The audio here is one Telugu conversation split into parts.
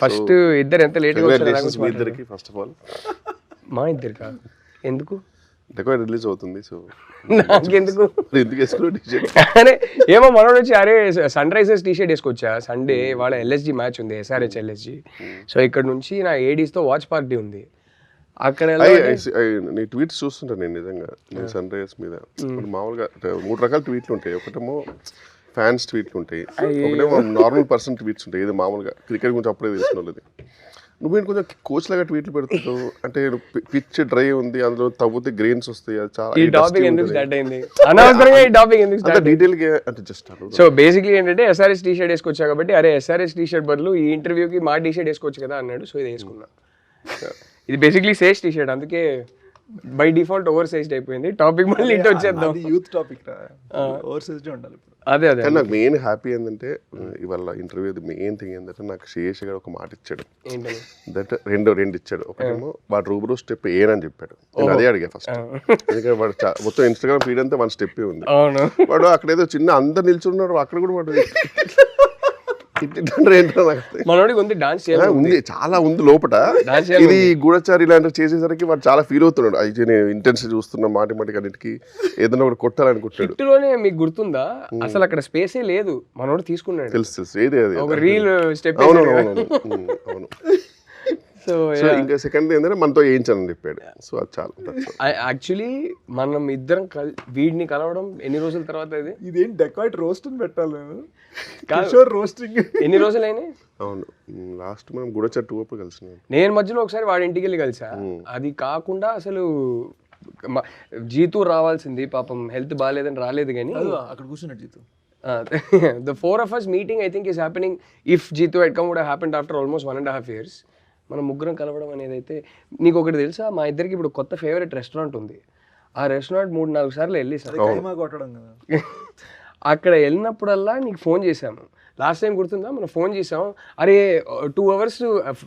ఫస్ట్ ఇద్దరు ఎంత లేట్గా ఇద్దరికి ఫస్ట్ ఆఫ్ ఆల్ మా ఇద్దరు కాదు ఎందుకు డెకాయిట్ రిలీజ్ అవుతుంది. సో నాకెందుకు ఎందుకు వేసుకున్నావు టీషర్ట్? అరే ఏమో మనోడు వచ్చి అరే సన్ రైజర్స్ టీషర్ట్ వేసుకొచ్చా, సండే వాళ్ళ ఎల్ఎస్జి మ్యాచ్ ఉంది, SRH LSG. సో ఇక్కడ నుంచి నా ఏడీస్తో వాచ్ పార్టీ ఉంది అక్కడ. నీ ట్వీట్స్ చూస్తుంటాను నేను నిజంగా, నేను సన్ రైజర్స్ మీద మామూలుగా 3 రకాల ట్వీట్లు ఉంటాయి. ఒకటేమో ఫ్యాన్స్ ట్వీట్లు ఉంటాయి, ఒకటేమో నార్మల్ పర్సన్ ట్వీట్స్ ఉంటాయి. ఇది మామూలుగా క్రికెట్ గురించి అప్పుడే తెలిసిన వాళ్ళది. నువ్వు కొంచెం కోచ్ లాగా ట్వీట్లు పెడుతుంటావు, అంటే పిచ్ డ్రై ఉంది, అందులో తవ్వుతే గ్రెయిన్స్ వస్తాయి. అది చాలా డీటెయిల్ గా అంటే జస్ట్. సో బేసిక్లీ ఏంటంటే SRH టీషర్ట్ వేసుకొచ్చా కాబట్టి అరే SRH టీషర్ట్ బదులు ఈ ఇంటర్వ్యూకి మా టీషర్ట్ వేసుకోవచ్చు కదా అన్నాడు. సో ఇది వేసుకున్నా. ఇది బేసిక్లీ సేజ్ టీషర్ట్, అందుకే బై డిఫాల్ట్ ఓవర్ సైజ్డ్ అయిపోయింది. టాపిక్ మళ్ళీ ఇటు వచ్చేద్దాం. యూత్ టాపిక్ ఓవర్ సైజ్డ్ ఉండాలి ఇప్పుడు. అదే నాకు మెయిన్ హ్యాపీ ఏంటంటే ఇవాళ ఇంటర్వ్యూ మెయిన్ థింగ్ ఏంటంటే నాకు శేష్ గారు ఒక మాట ఇచ్చాడు. దట్ రెండు ఇచ్చాడు. ఒకటేమో వాడు రూబరూ స్టెప్ ఏనని చెప్పాడు. నేను అదే అడిగా ఫస్ట్, ఎందుకంటే వాడు మొత్తం ఇన్స్టాగ్రామ్ ఫీడ్ అంతా 1 స్టెప్ ఉంది. వాడు అక్కడ ఏదో చిన్న అందరు నిల్చున్నారు, అక్కడ కూడా వాడు మనోడికి ఉంది డాన్స్ ఉంది, చాలా ఉంది లోపల. ఇది గూఢచారి ఇలాంటివి చేసేసరికి వాడు చాలా ఫీల్ అవుతున్నాడు. అయితే నేను ఇంటెన్సిటీ చూస్తున్నా, మాటిమాటికి అన్నిటికి ఏదైనా ఒకటి కొట్టాలనుకుంటాడు. హిట్లోనే మీకు గుర్తుందా అసలు అక్కడ స్పేసే లేదు, మనోడు తీసుకున్నాడు. తెలుసు ఏది అది ఒక రీల్ స్టెప్. అవును. సో ఇంకా సెకండ్ ఏంటంటే మనతో వేయించాలని చెప్పాడు. సో అది చాలా యాక్చువల్లీ మనం ఇద్దరం వీడిని కలవడం ఎన్ని రోజుల తర్వాత ఇదేం డెకాయిట్ రోస్ట్ పెట్టాలి రోస్టింగ్ ఎన్ని రోజులైనా. అవును, లాస్ట్ మనం గూఢచారి 2 అప్పుడు కలిసిన. నేను మధ్యలో ఒకసారి వాడి ఇంటికి వెళ్ళి కలిసా. అది కాకుండా అసలు జీతూ రావాల్సింది, పాపం హెల్త్ బాగాలేదని రాలేదు. కానీ అక్కడ కూర్చున్నాడు Jeethu. The 4 of us meeting I think is happening. If Jeetu had come would have happened after almost 1.5 years. మనం ముగ్గురం కలవడం అనేది అయితే. నీకు ఒకటి తెలుసా, మా ఇద్దరికి ఇప్పుడు కొత్త ఫేవరెట్ రెస్టారెంట్ ఉంది. ఆ రెస్టారెంట్ 3-4 సార్లు వెళ్ళి అక్కడ వెళ్ళినప్పుడల్లా నీకు ఫోన్ చేశాము. లాస్ట్ టైం గుర్తుందా, మనం ఫోన్ చేసాం. అరే 2 hours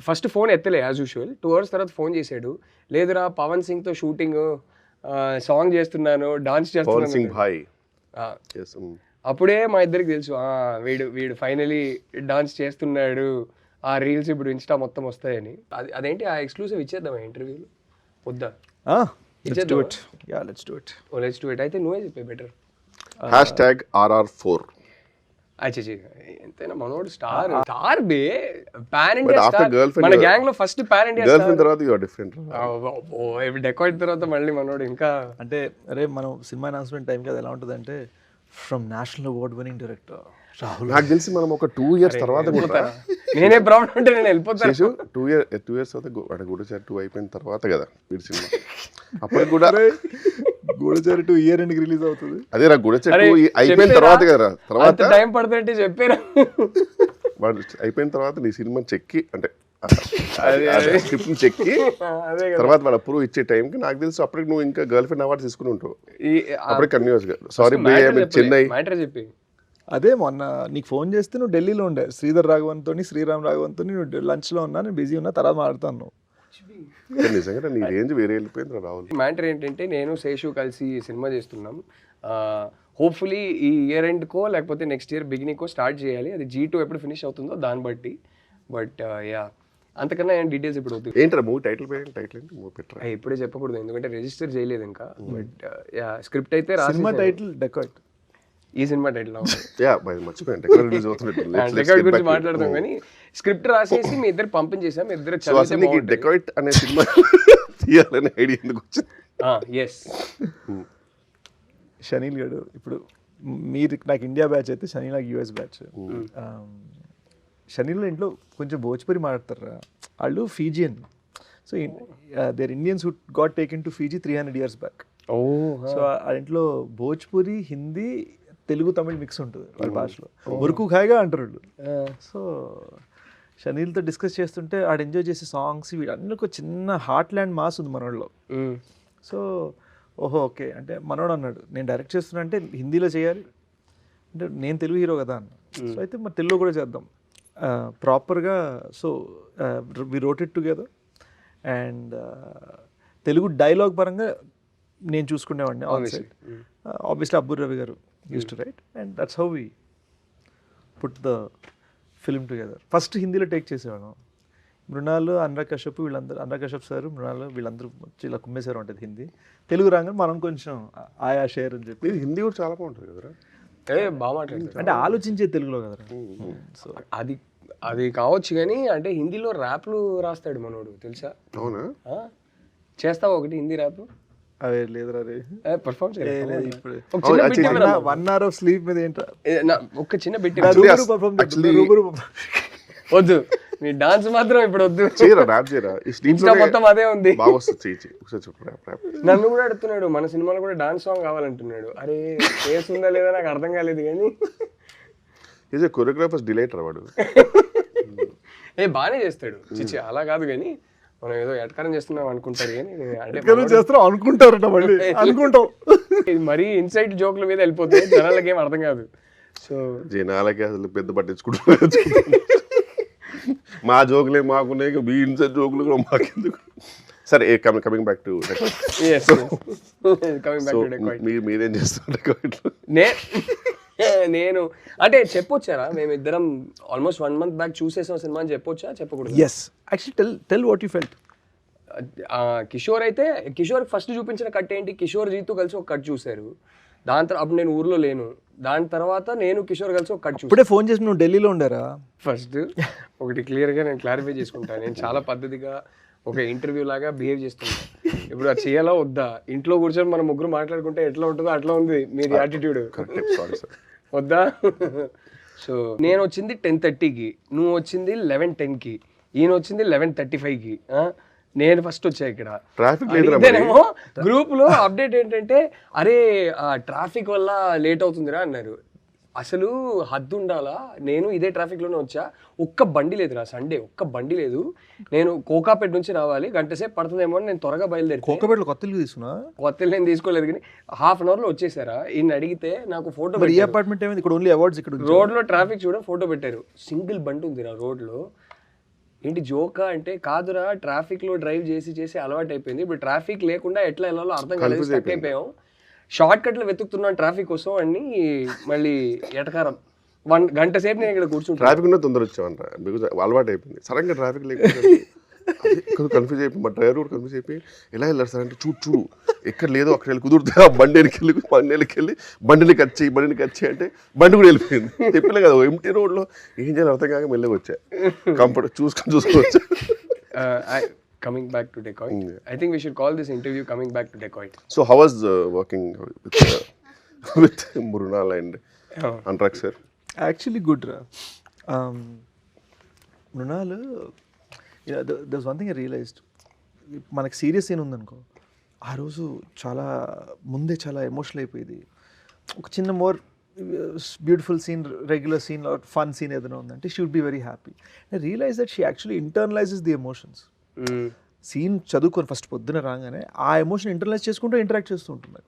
ఫస్ట్ ఫోన్ ఎత్తలే యాజ్ యూజువల్. 2 hours తర్వాత ఫోన్ చేశాడు. లేదురా పవన్ సింగ్తో షూటింగ్, సాంగ్ చేస్తున్నాను, డాన్స్ చేస్తున్నాను. అప్పుడే మా ఇద్దరికి తెలుసు వీడు ఫైనలీ డాన్స్ చేస్తున్నాడు, ఆ రీల్స్ ఇప్పుడు ఇన్స్టా మొత్తం వస్తాయని. అదేంటి ఆ ఎక్స్క్లూసివ్ ఇచ్చేద్దాం ఇంటర్వ్యూలో వద్దా? Let's do it. అయితే నువ్వే చెప్పే బెటర్. #RR4. ఎంతైనా మనోడు స్టార్ బే, పాన్ ఇండియా స్టార్. మన గ్యాంగ్ లో first pan India girl friend తర్వాత యు ఆర్ డిఫరెంట్. డెకాయిట్ తర్వాత మళ్ళీ మనోడు ఇంకా అంటే అరే మనం సినిమా అనౌన్స్మెంట్ టైం కదా ఎలా ఉంటుంది అంటే from national award winning director Rahul. నాకు తెలిసి మనం ఒక 2 years తర్వాత కూడా నేనే ప్రాబ్లం అంటే నేను వెళ్ళిపోతాను. 2 years తర్వాత గూఢచారి 2 అయిపోయిన తర్వాత కదా వీడి సినిమా. అప్పుడు కూడా గూఢచారి 2 year ఎండ్కి రిలీజ్ అవుతుంది. అదే నాకు గూఢచారి 2 అయిపోయిన తర్వాత కదా, తర్వాత టైం పడుతుంటే చెప్పారా. వాడు అయిపోయిన తర్వాత నీ సినిమా చెక్కి అంటే స్క్రిప్ట్ చెక్కి తర్వాత వాడు అప్రూవ్ ఇచ్చే టైంకి నాకు తెలుసు అప్పటికి నువ్వు ఇంకా గర్ల్ ఫ్రెండ్ అవార్డు తీసుకుని ఉంటావు. అప్పుడే కన్యూస్ గా సారీ చెన్నై చెప్పి. అదే మొన్న నీకు ఫోన్ చేస్తే నువ్వు ఢిల్లీలో ఉండే శ్రీధర్ రాఘవన్తో శ్రీరామ్ రాఘవన్తో నువ్వు లంచ్లో ఉన్నా, నేను బిజీ ఉన్నా, తర్వాత మాట్లాడుతాను. నిజంగా నీ రేంజ్ వేరే వెళ్ళిపోయింది రాహుల్. మ్యాటర్ ఏంటంటే నేను శేషు కలిసి సినిమా చేస్తున్నాం. హోప్ఫుల్లీ ఈ ఇయర్ ఎండ్కో లేకపోతే నెక్స్ట్ ఇయర్ బిగినింగ్కో స్టార్ట్ చేయాలి. అది G2 ఎప్పుడు ఫినిష్ అవుతుందో దాన్ని బట్టి. బట్ యా అంతకన్నా ఏం డీటెయిల్స్ ఇప్పుడు అవుతుంది. ఏంటరా మూవీ టైటిల్ ఏంటి? మూవీ పెట్టరా ఇప్పుడే చెప్పకూడదు ఎందుకంటే రిజిస్టర్ చేయలేదు ఇంకా. బట్ యా స్క్రిప్ట్ అయితే రాసి. Cinema title dacoit. ఈ సినిమా టైటిల్ మర్చిపోయాను డెకాయిట్ గురించి మాట్లాడదాం కానీ స్క్రిప్ట్ రాసేసి మీ ఇద్దరు పంపించేసాం. మీ ఇద్దరు డెకాయిట్ అనే సినిమా తీయాలనే ఐడియా ఎందుకు వచ్చింది? ఎస్ షనీల్ గడు ఇప్పుడు మీరు నాకు ఇండియా బ్యాచ్ అయితే షనీల్ నాకు US బ్యాచ్. షనీల్ ఇంట్లో కొంచెం భోజ్పురి మాట్లాడతారు వాళ్ళు, Fijian. So there Indians who got taken to Fiji 300 years back. So ఆ ఇంట్లో భోజ్పురి, హిందీ, తెలుగు, తమిళ్ మిక్స్ ఉంటుంది వాళ్ళ భాషలో. మురుకు ఖాయిగా అంటారు వాళ్ళు. సో షనీల్తో డిస్కస్ చేస్తుంటే ఆడు ఎంజాయ్ చేసే సాంగ్స్ వీడన్నీ ఒక చిన్న హార్ట్ ల్యాండ్ మాస్ ఉంది మనోళ్ళలో. సో ఓహో ఓకే అంటే మనోడు అన్నాడు నేను డైరెక్ట్ చేస్తున్నా అంటే హిందీలో చేయాలి అంటే నేను తెలుగు హీరో కదా అన్న. సో అయితే మరి తెలుగులో కూడా చేద్దాం ప్రాపర్గా. So we wrote it together and Telugu dialogue పరంగా నేను చూసుకునేవాడిని on side. Obviously Abburi Ravi గారు used to write and that's how we put the film together. First హిందీలో టేక్ చేసేవాడు. మృణాల్, అనురాగ్ కశ్యప్ వీళ్ళందరూ, అనురాగ్ కశ్యప్ సార్, మృణాల్ వీళ్ళందరూ వచ్చి ఇలా కుమ్మేశారు ఉంటుంది హిందీ. తెలుగు రాగానే మనం కొంచెం ఆయా షేర్ అని చెప్పి. ఇది హిందీ కూడా చాలా బాగుంటుంది కదరా. బాగా మాట్లాడతారు అంటే ఆలోచించే తెలుగులో కదరా. సో అది కావచ్చు కానీ అంటే హిందీలో ర్యాప్లు రాస్తాడు మనోడు తెలుసా? అవునా? చేస్తావా ఒకటి హిందీ ర్యాప్? అవే లేదురా రే, పర్ఫామ్ ఇప్పుడు ఒక చిన్న బిట్ 1 hour of sleep మీద ఏంట్రా ఒక చిన్న బిట్ రూబరు వద్దు, నీ డాన్స్ మాత్రం ఇప్పుడు వద్దు. చేయరా ర్యాప్ చేయరా. ఈ స్లీప్ ఇన్స్టా మొత్తం అదే ఉంది. బాగా వస్తుంది. చెయ్యి ఒకసారి చెప్పు ర్యాప్ ర్యాప్. నన్ను కూడా అడుగుతున్నాడు మన సినిమాలో కూడా డాన్స్ సాంగ్ కావాలంటున్నాడు. అరే ఫేస్ ఉందా లేదా నాకు అర్థం కాలేదు కానీ ఈజ్ ఏ కొరియోగ్రాఫర్స్ డిలైటర్ వాడు. బాగానే చేస్తాడు. చిచి అలా కాదు కానీ మనం ఏదో ఎటకారం చేస్తున్నాం అనుకుంటారు కానీ అంటే చేస్తాం అనుకుంటారట మళ్ళీ అనుకుంటాం. ఇది మరీ ఇన్సైట్ జోక్ల మీద వెళ్ళిపోతే జనాలకి ఏం అర్థం కాదు. సో జనాలకి అసలు పెద్ద పట్టించుకుంటున్నారు. మా జోకులే మాకున్నాయి, మీ ఇన్సైడ్ జోకులు కూడా మాకెందుకు. సరే కమింగ్ బ్యాక్ టు మీరేం చేస్తున్నారు? నేను అంటే చెప్పొచ్చారా మేమిద్దరం ఆల్మోస్ట్ 1 month బ్యాక్ చూసేసాం సినిమా అని చెప్పొచ్చా చెప్పకూడదు? Yes actually tell what you felt. Kishore అయితే కిషోర్ ఫస్ట్ చూపించిన కట్ ఏంటి, కిషోర్ జీతు కలిసి ఒక కట్ చూశారు. దాని తర్వాత అప్పుడు నేను ఊర్లో లేను. దాని తర్వాత నేను కిషోర్ కలిసి ఒక కట్ చూసాను. ఇప్పుడే ఫోన్ చేసి నువ్వు ఢిల్లీలో ఉండారా? ఫస్ట్ ఒకటి క్లియర్గా నేను క్లారిఫై చేసుకుంటాను. నేను చాలా పద్ధతిగా ఒక ఇంటర్వ్యూ లాగా బిహేవ్ చేస్తున్నాను. ఇప్పుడు అది చేయాలా వద్దా? ఇంట్లో కూర్చొని మనం ముగ్గురు మాట్లాడుకుంటే ఎట్లా ఉంటుందో అట్లా ఉంది మీది యాటిట్యూడ్. వద్దా? సో నేను వచ్చింది 10:30కి, నువ్వు వచ్చింది 11:10కి, ఈయన వచ్చింది 11:35కి. నేను ఫస్ట్ వచ్చా ఇక్కడ. ఇదేనేమో గ్రూప్ లో అప్డేట్ ఏంటంటే అరే ట్రాఫిక్ వల్ల లేట్ అవుతుందిరా అన్నారు. అసలు హద్దు ఉండాలా, నేను ఇదే ట్రాఫిక్ లోనే వచ్చా, ఒక్క బండి లేదురా సండే, ఒక్క బండి లేదు. నేను కోకాపేట నుంచి రావాలి, గంట సేపు పడుతుందేమో అని నేను త్వరగా బయలుదేరి. కోకాపేటలో కొత్తలు తీసుకున్నా? కొత్తలు నేను తీసుకోలేదు కానీ ½ hour లో వచ్చేసారా. ఈయన అడిగితే నాకు ఫోటో ఈ అపార్ట్మెంట్ ఏమైంది ఇక్కడ ఓన్లీ అవార్డ్స్ ఇక్కడ రోడ్ లో ట్రాఫిక్ చూడ ఫోటో పెట్టారు. సింగిల్ బండి ఉందిరా రోడ్ లో. ఏంటి జోకా అంటే కాదురా, ట్రాఫిక్ లో డ్రైవ్ చేసి చేసి అలవాటు అయిపోయింది. ఇప్పుడు ట్రాఫిక్ లేకుండా ఎట్లా వెళ్ళాలో అర్థం కాలేదు, స్టక్ అయిపోయాం. షార్ట్ కట్లు వెతుకుతున్నాను ట్రాఫిక్ కోసం అని మళ్ళీ ఎటకారం. 1 గంట సేపు నేను ఇక్కడ కూర్చుంటాను. ట్రాఫిక్ ఉన్న తొందర వచ్చామంట, బికాజ్ అలవాటు అయిపోయింది. సడన్గా ట్రాఫిక్ లేకపోతే కన్ఫ్యూజ్ అయిపోయి మా డ్రైవర్ కూడా కన్ఫ్యూజ్ అయిపోయి ఎలా వెళ్ళారు సార్ అంటే చూడు ఎక్కడ లేదో అక్కడ వెళ్ళి కుదురుతా, బండి వెళ్ళి బండిని కట్ చేయి అంటే బండి కూడా వెళ్ళిపోయింది. చెప్పలే కదా ఎంటీ రోడ్లో ఏం చేయాలి అర్థం కాక మెల్లగా వచ్చా. కంఫర్ట్ చూసుకొని వచ్చా. Coming back to Decoit, I think we should call this interview Coming Back to Decoit. So how was working with Mrunal and Anurag sir? Actually good ra. Mrunal, there's one thing I realized. మనకి సీరియస్ సీన్ ఉందనుకో, ఆ రోజు చాలా ముందే చాలా ఎమోషనల్ అయిపోయింది. ఒక చిన్న more beautiful scene, regular scene, fun scene ఏదైనా ఉందంటే she would be very happy. I realize that she actually internalizes the emotions. Scene చదువుకొని ఫస్ట్ పొద్దున రాగానే ఆ ఎమోషన్ ఇంటర్నలైజ్ చేసుకుంటూ ఇంటరాక్ట్ చేస్తూ ఉంటున్నారు.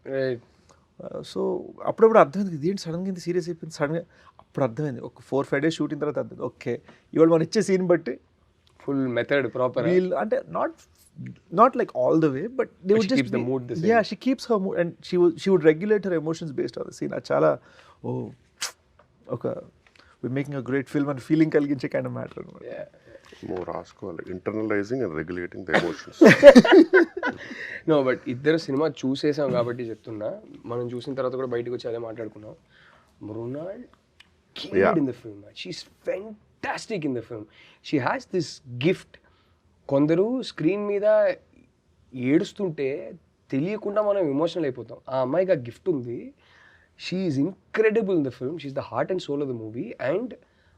సో అప్పుడప్పుడు అర్థమైంది ఇదేంటి సడన్గా ఇంత సీరియస్ అయిపోయింది. సడన్గా అప్పుడు అర్థమైంది ఒక 4-5 days షూటింగ్ తర్వాత అర్థమైంది ఓకే ఇవాళ మనం ఇచ్చే సీన్ బట్టి ఫుల్ మెథడ్ ప్రాపర్ వీళ్ళు అంటే not like all the way, but they would just keeps the mood the same. Yeah, she keeps her mood and she would regulate her emotions based on the scene. Achala okay, we're making a great film and feeling కలిగించే kind of matter. Yeah. More రాసుకోవాలి, internalizing and regulating the emotions. No but ఇద్దరు సినిమా చూసేసాం కాబట్టి చెప్తున్నా, మనం చూసిన తర్వాత కూడా బయటకు వచ్చి అదే మాట్లాడుకున్నాం. Mrunal killed in the film. She's fantastic in the film. She has this gift. కొందరు స్క్రీన్ మీద ఏడుస్తుంటే తెలియకుండా మనం ఎమోషనల్ అయిపోతాం. ఆ అమ్మాయికి ఆ గిఫ్ట్ ఉంది. She is incredible in the film. She is the heart and soul of the movie and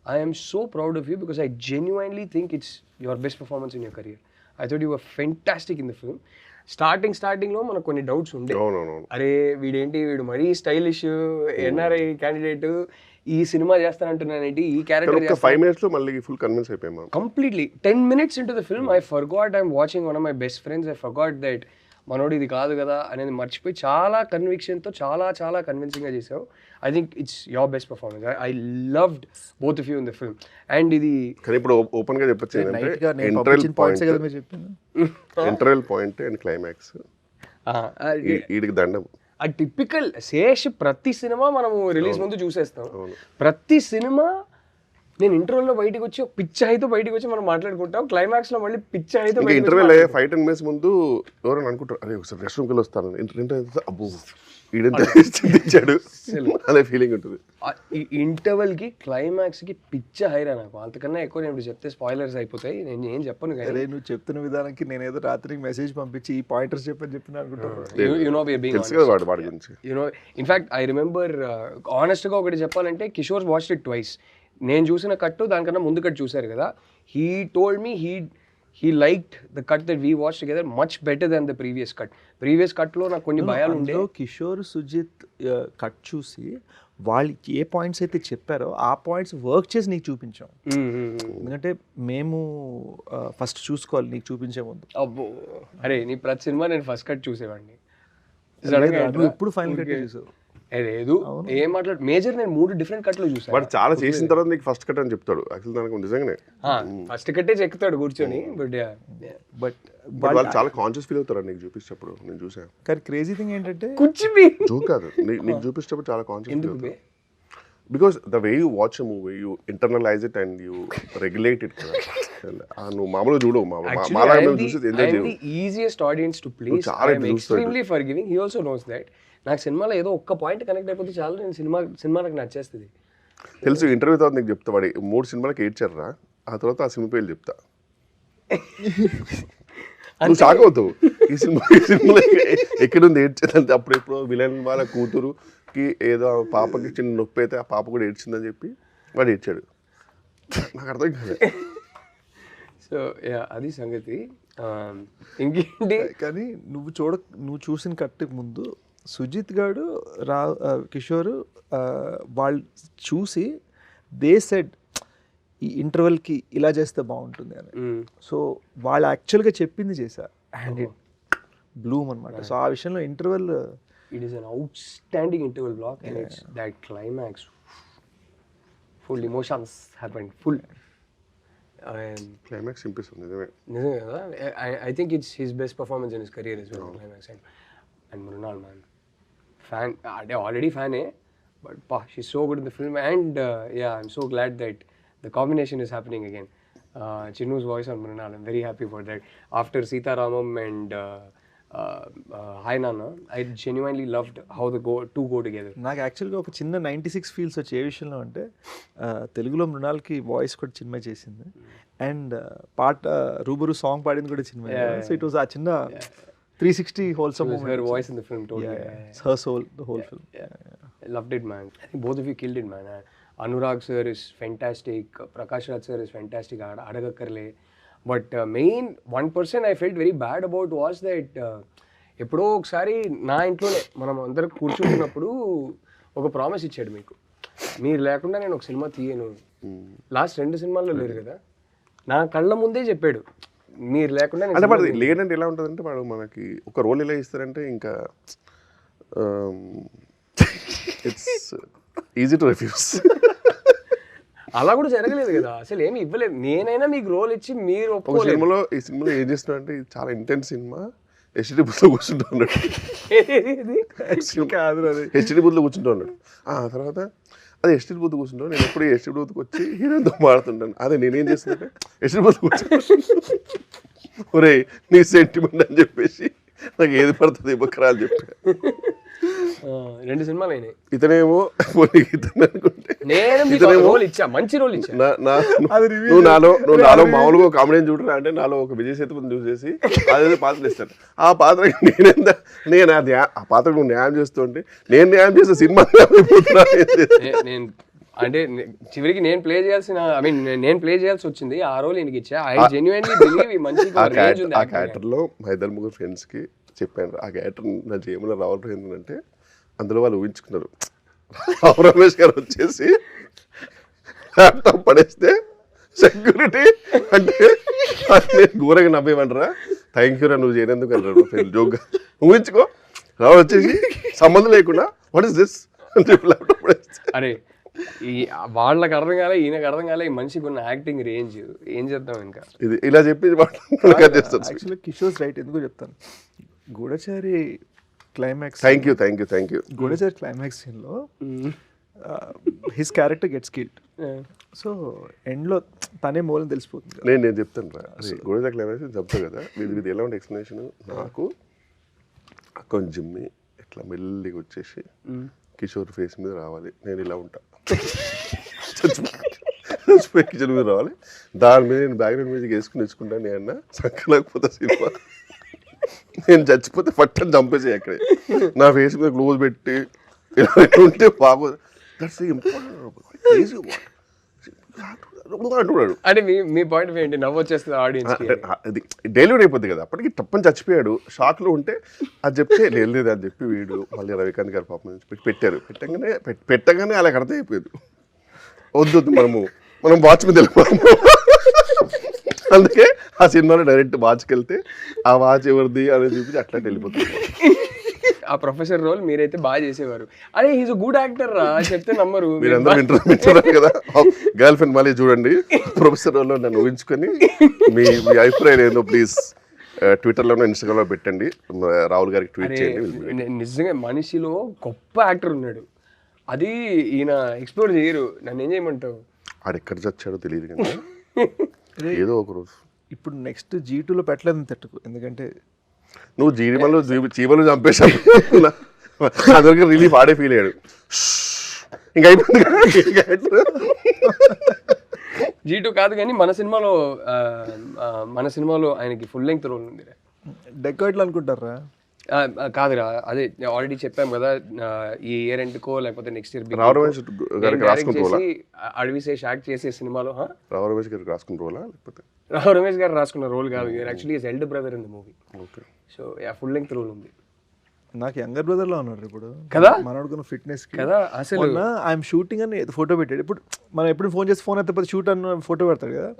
I am so proud of you because I genuinely think it's your best performance in your career. I thought you were fantastic in the film. స్టార్టింగ్లో మనకు కొన్ని డౌట్స్ ఉండే, అరే వీడు మరీ స్టైలిష్ ఎన్ఆర్ఐ క్యాండిడేట్ ఈ సినిమా చేస్తానంటున్నానేంటి, ఈ క్యారెక్టర్ 5 minutes లో మళ్ళీ ఫుల్ కన్విన్స్ అయిపోయాం. Completely 10 minutes into the film I forgot I'm watching one of my best friends. I forgot that మనోడు ఇది కాదు కదా అనేది మర్చిపోయి చాలా కన్విక్షన్తో చాలా కన్విన్సింగ్గా చేసావు. I think it's your best performance. I loved both of you in the film. And ఇది కానీ ఇప్పుడు ఓపెన్ గా చెప్పొచ్చు ఇంటర్వెల్ పాయింట్ అండ్ క్లైమాక్స్ వీడికి దండం. ఆ టిపికల్ శేష్ ప్రతి సినిమా మనము రిలీజ్ ముందు చూసేస్తాం. ప్రతి సినిమా నేను ఇంటర్వెల్లో బయటకు వచ్చి పిచ్చ అయితే బయటకు వచ్చి మనం మాట్లాడుకుంటాం, క్లైమాక్స్ లో మళ్ళీ పిచ్చ అయితే ఇంకా ఇంటర్వెల్ అయ్యే 5-10 minutes ముందు ఎవరైనా అనుకుంటారు అరే ఒకసారి రెస్ట్ రూమ్కి వెళ్ళి వస్తాను, ఇంటర్వెల్ అబ్బో ఈడెంత చింతించాడు అనే ఫీలింగ్ ఉంటుంది. ఈ ఇంటర్వెల్ కి క్లైమాక్స్ కి పిచ్చ హైరా నాకు. అంతకన్నా ఎక్కువ నేను ఇప్పుడు చెప్తే స్పాయిలర్స్ అయిపోతాయి, నేను ఏం చెప్పను. అరే నువ్వు చెప్తున్న విధానానికి నేను ఏదో రాత్రికి మెసేజ్ పంపించి ఈ పాయింటర్స్ చెప్పిన అనుకుంటున్నాను. You know we are being తెలుసు కదా వాడి గురించి. You know in fact I remember honest గా ఒకటి చెప్పాలంటే, కిషోర్ వాచ్డ్ ఇట్ ట్వైస్. నేను చూసిన కట్టు దానికన్నా ముందు కట్ చూశారు కదా, he told me he liked the cut that we watched together much better than the previous cut. Previous cut లో నాకు కొన్ని భయాలు ఉండే. కిషోర్ సుజిత్ కట్ చూసి వాళ్ళు ఏ పాయింట్స్ అయితే చెప్పారో ఆ పాయింట్స్ వర్క్ చేసి నీకు చూపించాం. ఎందుకంటే మేము ఫస్ట్ చూసుకోవాలి నీకు చూపించే ముందు. అబ్బో అరే నీ ప్రతి సినిమా నేను ఫస్ట్ కట్ చూసేవాడిని. ఇప్పుడు ఫైనల్ కట్ చూసావు? లేదు ఏం మాట్లాడు మేజర్, నేను 3 డిఫరెంట్ కట్లు చూసాను. వాడు చాలా చేసిన తర్వాత నీకు ఫస్ట్ కట్ అని చెప్తాడు. యాక్చువల్ దానికి నిజంగానే ఫస్ట్ కట్టే చెక్కుతాడు కూర్చొని. బట్ వాళ్ళు చాలా కాన్షియస్ ఫీల్ అవుతారు నీకు చూపించేటప్పుడు. నేను చూసాను. కానీ క్రేజీ థింగ్ ఏంటంటే జోక్ కాదు, నీకు చూపించేటప్పుడు చాలా కాన్షియస్ ఫీల్ అవుతారు. Because the way you watch a movie you internalise it and you regulate it కదా. నువ్వు మామూలుగా చూడవు, మామూలుగా చూసి ఎంజాయ్ చేయవు. Easiest audience to please. I am extremely forgiving. He also knows that. నాకు సినిమాలో ఏదో ఒక్క పాయింట్ కనెక్ట్ అయిపోతే చాలు, నేను సినిమా నాకు నచ్చేస్తుంది. తెలుసు. ఇంటర్వ్యూ తర్వాత నీకు చెప్తా వాడి 3 సినిమాలకి ఏడ్చారా, ఆ తర్వాత ఆ సినిమా పేర్లు చెప్తా. నువ్వు షాక్ అవుతావు. ఈ సినిమా ఎక్కడుంది ఏడ్చేదంటే అప్పుడు ఎప్పుడో విలన్ వాళ్ళ కూతురుకి ఏదో పాపకి చిన్న నొప్పి అయితే ఆ పాప కూడా ఏడ్చిందని చెప్పి వాడు ఏడ్చాడు. నాకు అర్థం కాదు. సో అది సంగతి. ఇంకేంటి కానీ నువ్వు చూసిన కట్టుకు ముందు సుజిత్ గాడు కిషోర్ వాళ్ళు చూసి దే సెడ్ ఈ ఇంటర్వెల్కి ఇలా చేస్తే బాగుంటుంది అని. సో వాళ్ళు యాక్చువల్గా చెప్పింది చేశారు అండ్ ఇట్ బ్లూమ్ అనమాట. సో ఆ విషయంలో interval it is an outstanding interval block and it's that climax full emotions happened full. Climax ఇంపిస్తుంది నిజమే కదా. I think it's his best performance in his career is climax. And Mrunal man fan, already fan but she's so good in the film. And yeah, I'm so glad that the combination is happening again. Chinnu's voice on Mrunal, I'm very happy for that. After Sita Ramam and Hi Nana, I genuinely loved how the two go together. నాకు యాక్చువల్గా ఒక చిన్న 96 ఫీల్స్ వచ్చే ఏ విషయంలో అంటే తెలుగులో మృణాల్కి వాయిస్ కూడా చిన్మయ చేసింది అండ్ పాట రూబరు సాంగ్ పాడింది కూడా చిన్మయ. సో ఇట్ వాస్ ఆ చిన్న 360 wholesome moment. Her voice in the film told me. It's her soul, the whole film. I loved it, man. I think both of you killed it, man. Anurag sir is fantastic. Prakash Raj sir is fantastic. Adagakarle. But main one person I felt very bad about was that ఎప్పుడో ఒకసారి నా ఇంట్లోనే మనం అందరం కూర్చుంటున్నప్పుడు ఒక ప్రామిస్ ఇచ్చాడు మీకు, మీరు లేకుండా నేను ఒక సినిమా తీయను. లాస్ట్ 2 సినిమాల్లో లేరు కదా, నా కళ్ళ ముందే చెప్పాడు మీరు లేకుండా. అంటే వాడు లేదంటే ఎలా ఉంటుందంటే వాడు మనకి ఒక రోల్ ఎలా ఇస్తారంటే ఇంకా ఇట్స్ ఈజీ టు రిఫ్యూజ్. అలా కూడా జరగలేదు కదా, అసలు ఏమి ఇవ్వలేదు. నేనైనా మీకు రోల్ ఇచ్చి మీరు ఒక సినిమాలో ఈ సినిమాలో ఏం చేస్తున్నా అంటే ఇది చాలా ఇంటెన్స్ సినిమా, హెచ్డి బుత్లో కూర్చుంటూ ఉన్నాడు. హెచ్డి బుత్లో కూర్చుంటూ ఉన్నాడు. తర్వాత అది హెచ్డి బూత్ కూర్చుంటాను. నేను ఎప్పుడు హెచ్డి బూత్కి వచ్చి హీరోతో మాడుతుంటాను. అదే నేనేం చేస్తానంటే హెచ్డి బూత్ కూర్చుంటాను. ఒరే నీ సెంటిమెంట్ అని చెప్పేసి నాకు ఏది పడుతుంది ఇవ్వకరా అని చెప్పి 2 సినిమాలు అయినాయి. ఇతనేమో ఇతను అనుకుంటే మంచి రోల్ ఇచ్చా. నువ్వు నాలో మామూలుగా ఒక కామెడీ చూడరా అంటే నాలో ఒక విజయ్ సేతుపతిని చూసేసి అదే పాత్రలు ఇస్తాను. ఆ పాత్రకి నేను ఆ పాత్రకు నువ్వు న్యాయం చేస్తుంటే నేను న్యాయం చేసే సినిమా అంటే చివరికి నేను ప్లే చేయాల్సి వచ్చింది. ఆ రోల్ ఈయనకి ఇచ్చా. ఐ జెన్యుయిన్లీ బిలీవ్ మంచిగా రేంజ్ ఉంది. ఆ క్యారెక్టర్లో మా 2-3 ఫ్రెండ్స్కి చెప్పాను. ఆ క్యారెక్టర్ నా జేబులో రావడం ఏంటంటే అందులో వాళ్ళు ఊహించుకున్నారు రావు రమేష్ గారు వచ్చేసి ల్యాప్టాప్ పడేస్తే సెక్యూరిటీ అంటే నేను ఘోరంగా నవ్వేమంటారా, థ్యాంక్ యూ రా నువ్వు చేయనందుకు అన్నాడు ఫ్రెండ్ జోక్గా. ఊహించుకో రావు వచ్చేసి సంబంధం లేకుండా వాట్ ఇస్ దిస్ అని చెప్పి ల్యాప్టాప్ పడేస్తే. అరే వాళ్ళకి అర్థం కాలే, ఈయనకు అర్థం కాలే, ఈ మనిషికి ఉన్న యాక్టింగ్ రేంజ్ ఏం చేద్దాం. ఇంకా ఇది ఇలా చెప్పి యాక్చువల్లీ కిషోర్ రైట్. ఎందుకో చెప్తాను. గూఢచారి climax thank you Goodachari climax సీన్లో his character gets killed. So ఎండ్లో తనే మూలం తెలిసిపోతుంది. నేను చెప్తాను రా, గోవిందా క్లైమాక్స్ చెప్తాను కదా, ఇది ఎలా ఉంటే ఎక్స్ప్లెనేషన్. నాకు అకౌంట్ జిమ్మి ఇట్లా మెల్లిగా వచ్చేసి కిషోర్ ఫేస్ మీద రావాలి, నేను ఇలా ఉంటా, చచ్చిపోయి కిచెన్ మీద రావాలి, దాని మీద నేను బ్యాక్గ్రౌండ్ మ్యూజిక్ వేసుకుని తెచ్చుకుంటాను. నేను అన్న సంకలేకపోతే సినిమా, నేను చచ్చిపోతే పట్టని చంపేసి అక్కడే నా ఫేస్ మీద క్లోజ్ పెట్టి ఇలా ఉంటే బాగోదు. దట్స్ ఇంపార్టెంట్ అంటున్నాడు. అంటే మీ పాయింట్ ఏంటి? నవ్వు వచ్చేస్తుంది ఆడియన్స్. అది డెలివరీ అయిపోద్ది కదా, అప్పటికి తప్పని చచ్చిపోయాడు, షాక్లో ఉంటే అది చెప్తే లేదు అని చెప్పి వీడు మళ్ళీ రవికాంత్ గారు పాపం పెట్టారు. పెట్టగానే అలా అర్థం అయిపోయాడు, వద్దు మనం వాచ్ మీద వెళ్ళిపోతాము. అందుకే ఆ సినిమాలో డైరెక్ట్ వాచ్కి వెళ్తే ఆ వాచ్ ఎవరిది అనేది చూపించి అట్లా వెళ్ళిపోతుంది. ఆ ప్రొఫెసర్ రోల్ మీరైతే బాగా చేసేవారు. అరే హీస్ గుడ్ యాక్టర్ రా చెప్తే నమ్మరు. మీరందరూ వింటున్నారు కదా, గర్ల్ ఫ్రెండ్ మళ్ళీ చూడండి ప్రొఫెసర్ రోల్లో నన్ను ఊహించుకొని మీ అభిప్రాయం ఏందో ప్లీజ్ ట్విట్టర్లోనో ఇన్స్టాగ్రామ్లో పెట్టండి, రాహుల్ గారికి ట్వీట్ చేయండి. నిజంగా మనిషిలో గొప్ప యాక్టర్ ఉన్నాడు, అది ఈయన ఎక్స్ప్లోర్ చేయరు. నన్ను ఏం చేయమంటావు? ఆడు ఎక్కడ చచ్చాడో తెలియదు కదా, ఏదో ఒక రోజు. ఇప్పుడు నెక్స్ట్ G2లో పెట్టలేదు తట్టుకు, ఎందుకంటే నువ్వు చీమలు చంపేశావు, అందరికి రిలీఫ్ ఆడే ఫీల్ అయ్యాడు. ఇంకా అయిపోయింది. G2 కాదు కానీ మన సినిమాలో ఆయనకి ఫుల్ లెంగ్త్ రోల్ ఉంది. డెకాయిట్లు అనుకుంటారా? కాదురా, అదే ఆల్రెడీ చెప్పాం కదా, ఈ ఇయర్ ఎండ్కో లేకపోతే నెక్స్ట్ ఇయర్ అడవిశేష్ యాక్ట్ చేసే సినిమాలో రావు రమేష్ గారికి రాసుకున్న రోలా, లేకపోతే రావు రమేష్ గారు రాసుకున్న రోల్ కాదు, actually his elder brother in the movie. Okay. So full length role ఉంది. నాకు యంగర్ బ్రదర్ లో ఉన్నాడు ఇప్పుడు కదా, మనోడుకున్న ఫిట్నెస్ కదా. అసలు ఐఎమ్ షూటింగ్ అని ఫోటో పెట్టాడు. ఇప్పుడు మనం ఎప్పుడు ఫోన్ చేసి ఫోన్ అయితే షూట్ అన్న ఫోటో పెడతాడు కదా,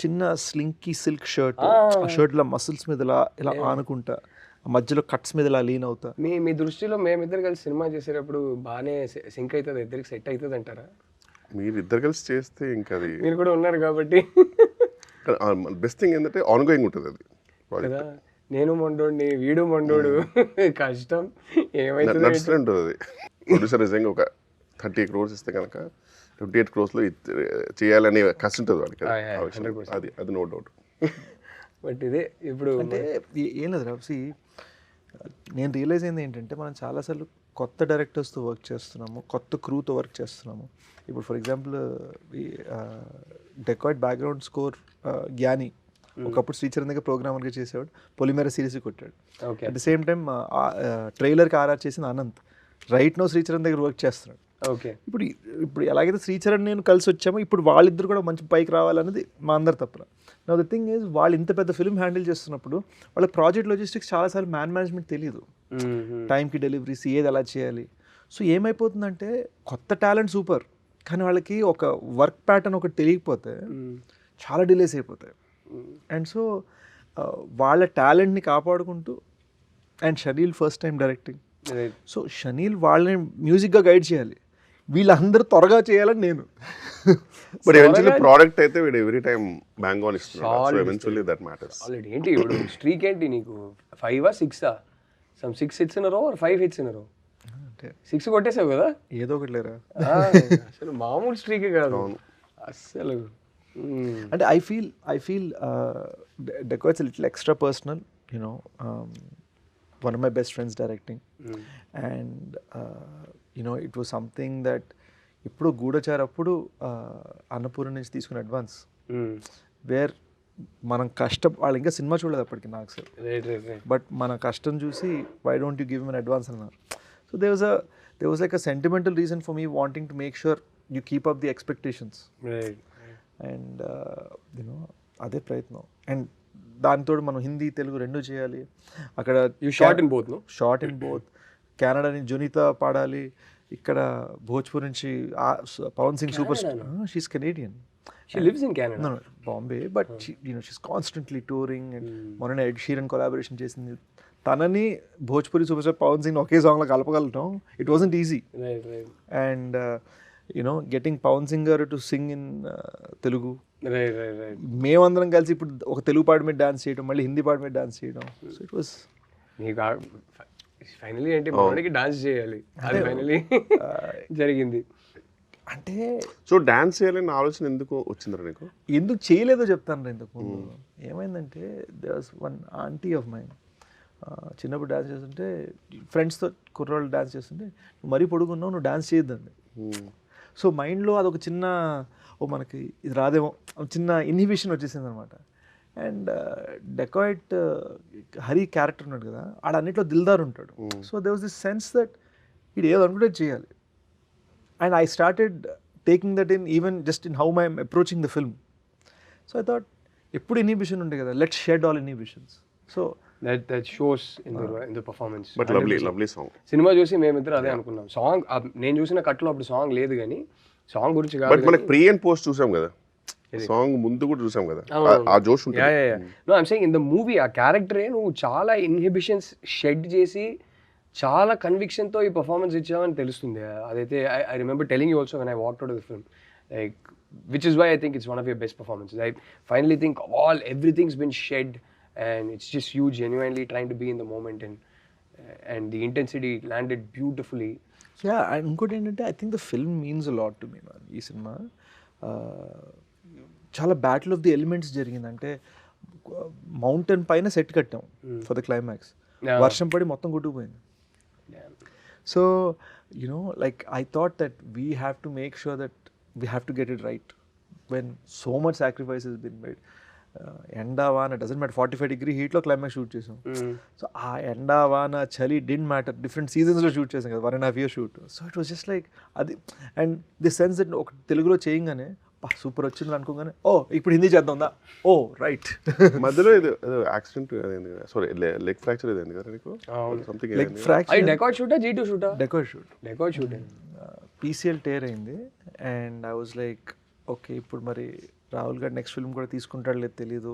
చిన్న స్లింకీ సిల్క్ షర్ట్, ఆ షర్ట్ ఇలా మసిల్స్ మీద ఇలా ఆనుకుంటా, మధ్యలో కట్స్ మీద ఇలా లీన్ అవుతా. మీ దృష్టిలో మేమిద్దరు కలిసి సినిమా చేసేటప్పుడు బాగానే సింక్ అవుతుంది, ఇద్దరికి సెట్ అవుతుంది అంటారా? మీరు ఇద్దరు కలిసి చేస్తే ఇంకా అది, మీరు కూడా ఉన్నారు కాబట్టి బెస్ట్ థింగ్ ఏంటంటే ఆన్ గోయింగ్ ఉంటుంది అది కదా. నేను మొండోడిని, వీడు మొండోడు, కష్టం ఏమైతుంది నడుస్తూనే ఉంటుంది అది. ప్రొడ్యూసర్ నిజంగా ఒక 30 crores ఇస్తే కనుక 28 crores చేయాలనే కష్టం ఉంటుంది వాడికి, అది నో డౌట్. బట్ ఇదే ఇప్పుడు అంటే ఏం లేదు రాసి, నేను రియలైజ్ అయింది ఏంటంటే మనం చాలాసార్లు కొత్త డైరెక్టర్స్తో వర్క్ చేస్తున్నాము, కొత్త క్రూతో వర్క్ చేస్తున్నాము. ఇప్పుడు ఫర్ ఎగ్జాంపుల్ ఈ డెకాయిట్ బ్యాక్గ్రౌండ్ స్కోర్ జ్ఞాని ఒకప్పుడు శ్రీచరణ్ దగ్గర ప్రోగ్రామర్గా చేసేవాడు, పొలిమేర సిరీస్ కొట్టాడు. అట్ ద సేమ్ టైం ట్రైలర్కి ఆర్ఆర్ చేసిన అనంత్ రైట్ నో శ్రీచరణ్ దగ్గర వర్క్ చేస్తున్నాడు. ఓకే. ఇప్పుడు ఎలాగైతే శ్రీచరణ్ నేను కలిసి వచ్చామో, ఇప్పుడు వాళ్ళిద్దరు కూడా మంచి పైకి రావాలనేది మా అందరి తప్పన. నా ద థింగ్ ఈజ్, వాళ్ళు ఇంత పెద్ద ఫిల్మ్ హ్యాండిల్ చేస్తున్నప్పుడు వాళ్ళ ప్రాజెక్ట్ లాజిస్టిక్స్ చాలాసార్లు మేనేజ్మెంట్ తెలియదు, టైంకి డెలివరీస్ ఏది ఎలా చేయాలి. సో ఏమైపోతుందంటే కొత్త టాలెంట్ సూపర్, కానీ వాళ్ళకి ఒక వర్క్ ప్యాటర్న్ ఒకటి తెలియకపోతే చాలా డిలేస్ అయిపోతాయి. అండ్ సో వాళ్ళ టాలెంట్ని కాపాడుకుంటూ, and chenille first time directing, so chenille వాళ్ళని మ్యూజిక్గా గైడ్ చేయాలి, వీళ్ళందరూ త్వరగా చేయాలని నేను. బట్ ఎవెన్చువల్లీ ప్రోడక్ట్ అయితే వీడు ఎవ్రీ టైం బ్యాంగ్ ఆన్ ఇస్తున్నాడు, so eventually that matters. Already ఏంటి ఇప్పుడు స్ట్రీక్ ఏంటి నీకు, 5 or 6 some 6 hits in a row or 5 hits in a row? 6 కొట్టేసావు కదా, ఏదో ఒకటి లేరా. అసలు మామూలు స్ట్రీకే కాదు అసలు. అంటే I feel dacoits little extra personal, you know, one of my best friends directing, and it was something that ఇప్పుడు గూఢచార్ అప్పుడు అన్నపూర్ణ నుంచి తీసుకున్న అడ్వాన్స్, వేర్ మనం కష్టం, వాళ్ళు ఇంకా సినిమా చూడలేదు అప్పటికి నాకు సార్, బట్ మన కష్టం చూసి why don't you give an advance అన్నారు. So there was like a sentimental reason for me wanting to make sure you keep up the expectations, and అదే ప్రయత్నం. అండ్ దానితో మనం హిందీ తెలుగు రెండు చేయాలి. అక్కడ షార్ట్ ఇన్ బోత్ కెనడా నుంచి జునీతా పాడాలి, ఇక్కడ భోజ్పూర్ నుంచి Pawan Singh super star, she is Canadian, she lives in Canada, Bombay, but she's constantly touring, and మొన్న ఎడ్ షీరన్ కొలాబరేషన్ చేసింది. తనని భోజ్పూరి సూపర్ స్టార్ పవన్ సింగ్ ఒకే సాంగ్లో కలపగలటం, it wasn't easy. And getting Pawan singer to sing in Telugu, మేమందరం కలిసి ఇప్పుడు ఒక తెలుగు పాట మీద డాన్స్ చేయడం, మళ్ళీ హిందీ పాట మీద డాన్స్ చేయడం, సో ఇట్ వాస్ ఫైనలీ ఏంటి మనకి డాన్స్ చేయాలి, అది ఫైనలీ జరిగింది. అంటే సో డాన్స్ చేయాలని ఆలోచన ఎందుకు వచ్చిందిరా నీకు? ఎందుకు చేయలేదో చెప్తాను ఇంతకు ముందు. ఏమైందంటే they was one aunty of mind, చిన్నప్పుడు డాన్స్ చేస్తుంటే ఫ్రెండ్స్తో కుర్రోళ్ళు డాన్స్ చేస్తుంటే నువ్వు మరీ పొడుగున్నావు, నువ్వు డాన్స్ చేయొద్దండి. సో మైండ్లో అదొక చిన్న మనకి ఇది రాదేమో చిన్న ఇన్హిబిషన్ వచ్చేసింది అనమాట. అండ్ డెకాయిట్ హరి క్యారెక్టర్ ఉన్నాడు కదా, ఆడన్నిట్లో దిల్దార్ ఉంటాడు. So they was this sense that ఇది ఏదో అనుకుంటే చేయాలి. And I started taking that in even just in how I'm approaching the film. So I thought ఎప్పుడు ఇన్హిబిషన్ ఉంటాయి కదా, let's shed all inhibitions. So that shows in the performance. But lovely song. Cinema చూసి మేమిద్దరు అదే అనుకున్నాం. సాంగ్ నేను చూసిన కట్లో అప్పుడు సాంగ్ లేదు కానీ సాంగ్ గురించి బట్ కాదు. మనకి ప్రీ అండ్ పోస్ట్ చూసాం కదా, సాంగ్ ముందు కూడా చూసాం కదా, ఆ జోష్ ఉంటుంది. No I'm saying in the movie ఆ క్యారెక్టరే నువ్వు చాలా ఇన్హిబిషన్స్ షెడ్ చేసి చాలా కన్విక్షన్తో ఈ పర్ఫార్మెన్స్ ఇచ్చావని తెలుస్తుంది. అదైతే I remember telling you also when I walked out of the film, like which is why I think it's one of your best performances. I finally think everything's been shed and it's just you genuinely trying to be in the moment and the intensity landed beautifully. Yeah, and ఇంకోటి ఏంటంటే I think the film means a lot to me man. ఈ సినిమా చాలా బ్యాటిల్ ఆఫ్ ది ఎలిమెంట్స్ జరిగింది. అంటే మౌంటైన్ పైన సెట్ కట్టాం ఫర్ ద క్లైమాక్స్, వర్షం పడి మొత్తం కొట్టుకుపోయింది. So you know like I thought that we have to make sure that we have to get it right when so much sacrifice he's been made. ఎండా వాన డజంట్ మ్యాటర్, 45 హీట్లో క్లైమాక్స్ షూట్ చేసాం. సో ఆ ఎండా వాన చలి డింట్ మ్యాటర్, డిఫరెంట్ సీజన్స్లో షూట్ చేసాం కదా, 1.5 years షూట్. So it was just like అది. అండ్ ది సెన్స్ దట్ ఒక తెలుగులో చేయగానే సూపర్ వచ్చింది అనుకోగానే ఓ ఇప్పుడు హిందీ చేద్దాందా, ఓ రైట్. మధ్యలో ఏదో యాక్సిడెంట్ సారీ లెగ్ ఫ్రాక్చర్ ఏదైంది కదా నీకు, సంథింగ్ లెగ్ ఫ్రాక్చర్. డెకాయిట్ షూటా G2 షూటా? Dacoit shoot. Shoot PCL tear అయింది. And I was like okay ఇప్పుడు మరి రాహుల్ గారు నెక్స్ట్ ఫిల్మ్ కూడా తీసుకుంటాడు లేదు తెలీదు